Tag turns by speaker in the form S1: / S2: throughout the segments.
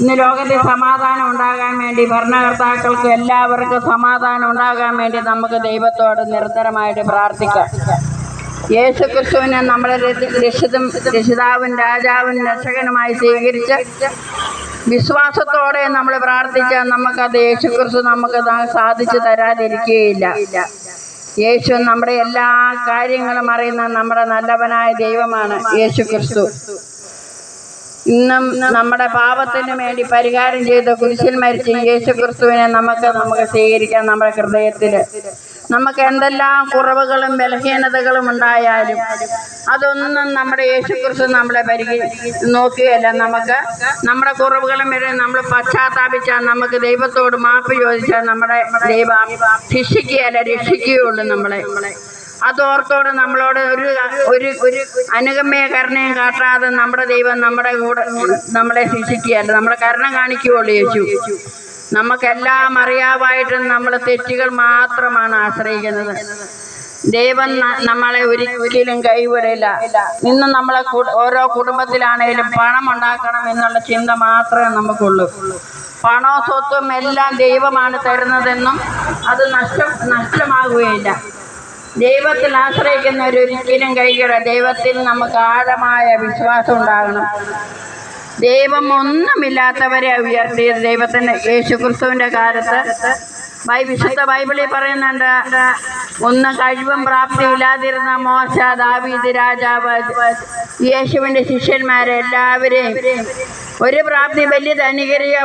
S1: ഇന്ന് ലോകത്തിൽ സമാധാനം ഉണ്ടാകാൻ വേണ്ടി ഭരണകർത്താക്കൾക്ക് എല്ലാവർക്കും സമാധാനം ഉണ്ടാകാൻ വേണ്ടി നമുക്ക് ദൈവത്തോട് നിരന്തരമായിട്ട് പ്രാർത്ഥിക്കാം. യേശുക്രിസ്തുവിനെ നമ്മുടെ രക്ഷിതാവും രാജാവും രക്ഷകനുമായി സ്വീകരിച്ച് വിശ്വാസത്തോടെ നമ്മൾ പ്രാർത്ഥിച്ചാൽ നമുക്കത് യേശുക്രിസ്തു നമുക്ക് സാധിച്ചു തരാതിരിക്കുകയില്ല. യേശു നമ്മുടെ എല്ലാ കാര്യങ്ങളും അറിയുന്ന നമ്മുടെ നല്ലവനായ ദൈവമാണ് യേശുക്രിസ്തു. ഇന്നും നമ്മുടെ പാപത്തിന് വേണ്ടി പരിഹാരം ചെയ്ത് കുരിശിൽ മരിച്ച യേശുക്രിസ്തുവിനെ നമുക്ക് സ്വീകരിക്കാം. നമ്മുടെ ഹൃദയത്തിൽ നമുക്ക് എന്തെല്ലാം കുറവുകളും ബലഹീനതകളും ഉണ്ടായാലും അതൊന്നും നമ്മുടെ യേശുക്രിസ്തു നമ്മളെ നോക്കുകയല്ല. നമുക്ക് നമ്മുടെ കുറവുകളും വരെ നമ്മൾ പശ്ചാത്താപിച്ചാൽ നമുക്ക് ദൈവത്തോട് മാപ്പ് ചോദിച്ചാൽ നമ്മുടെ ദൈവം ശിക്ഷിക്കുകയല്ല, രക്ഷിക്കുകയുള്ളൂ നമ്മളെ. അതോർത്തോട് നമ്മളോട് ഒരു അനുകമ്പയ കരുണയും കാട്ടാതെ നമ്മുടെ ദൈവം നമ്മുടെ കൂടെ നമ്മളെ ശിക്ഷിക്കുകയല്ല, നമ്മളെ കരുണ കാണിക്കുകയുള്ളൂ യേശു. നമുക്കെല്ലാം അറിയാമായിട്ടും നമ്മൾ തെറ്റുകൾ മാത്രമാണ് ആശ്രയിക്കുന്നത്. ദൈവം നമ്മളെ ഒരിക്കലും കൈവിടില്ല. ഇന്ന് നമ്മളെ ഓരോ കുടുംബത്തിലാണെങ്കിലും പണം ഉണ്ടാക്കണം എന്നുള്ള ചിന്ത മാത്രമേ നമുക്കുള്ളൂ. പണവും സ്വത്തും എല്ലാം ദൈവമാണ് തരുന്നതെന്നും അത് നഷ്ടമാകുകയില്ല. ദൈവത്തിൽ ആശ്രയിക്കുന്നവരൊരിക്കലും കൈകിട. ദൈവത്തിൽ നമുക്ക് ആഴമായ വിശ്വാസം ഉണ്ടാകണം. ദൈവം ഒന്നുമില്ലാത്തവരെ ഉയർത്തിയത് ദൈവത്തിന് യേശുക്രിസ്തുവിൻ്റെ കാലത്ത് വിശുദ്ധ ബൈബിളിൽ പറയുന്നുണ്ട്. ഒന്നും കഴിവും പ്രാപ്തി ഇല്ലാതിരുന്ന മോശ, ദാവീദ് രാജാവ്, യേശുവിൻ്റെ ശിഷ്യന്മാരെ എല്ലാവരെയും ഒരു പ്രാപ്തി വലിയ ധനികരെയോ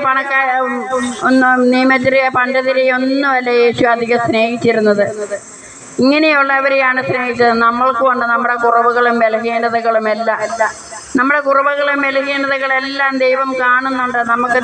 S1: നിയമത്തിലെയോ പണ്ഡിതരെയോ ഒന്നുമല്ല യേശു അധികം സ്നേഹിച്ചിരുന്നത്. ഇങ്ങനെയുള്ളവരെയാണ് സ്നേഹിച്ചത്. നമ്മൾക്കുമുണ്ട് നമ്മുടെ കുറവുകളും ബലഹീനതകളും എല്ലാം. നമ്മുടെ കുറവുകളും ബലഹീനതകളെല്ലാം ദൈവം കാണുന്നുണ്ട്. നമുക്ക്